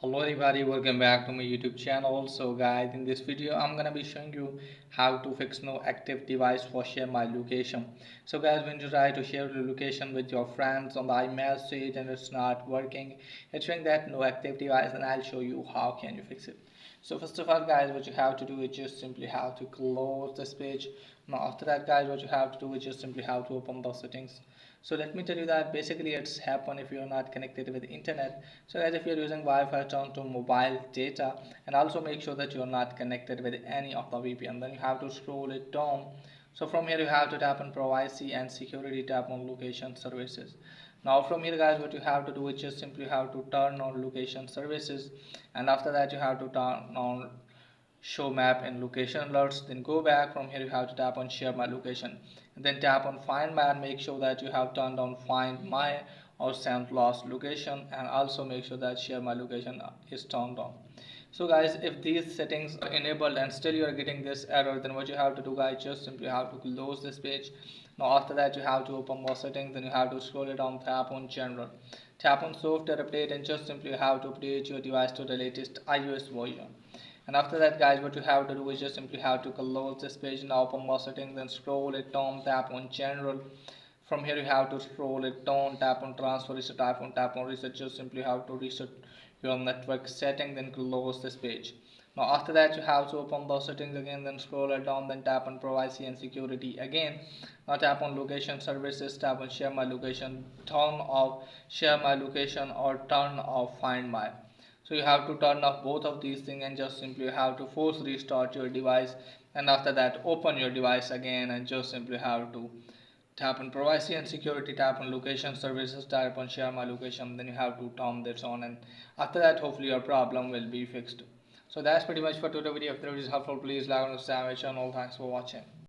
Hello everybody, welcome back to my YouTube channel. So guys, in this video I'm gonna be showing you how to fix no active device for share my location. So guys, when you try to share your location with your friends on the iMessage and it's not working, it's showing that no active device, and I'll show you how can you fix it. So first of all guys, what you have to do is just simply have to close this page. Now after that guys, what you have to do is just simply have to open the settings. So let me tell you that basically it's happen if you're not connected with the internet. So guys, if you're using Wi-Fi, turn to mobile data and also make sure that you're not connected with any of the VPN. Then you have to scroll it down. So from here you have to tap on privacy and security, tap on location services. Now from here guys, what you have to do is just simply have to turn on location services, and after that you have to turn on show map and location alerts. Then go back. From here you have to tap on share my location and then tap on find my, and make sure that you have turned on find my or send lost location, and also make sure that share my location is turned on. So guys, if these settings are enabled and still you are getting this error, then what you have to do guys, just simply have to close this page. Now after that you have to open more settings, then you have to scroll it down, tap on general, tap on software update, and just simply have to update your device to the latest iOS version. And after that guys, what you have to do is just simply have to close this page. Now open more settings, then scroll it down, tap on general. From here you have to scroll it down, tap on transfer reset, tap on reset. Just simply have to reset your network setting, then close this page. Now after that you have to open those settings again, then scroll it down, then tap on privacy and security again. Now tap on location services, tap on share my location, turn off share my location or turn off find my. So you have to turn off both of these things and just simply have to force restart your device, and after that open your device again and just simply have to tap on privacy and security, tap on location services, tap on share my location. Then you have to turn this on, and after that hopefully your problem will be fixed. So that's pretty much for today's video. If the video is helpful, please like and subscribe my channel. Thanks for watching.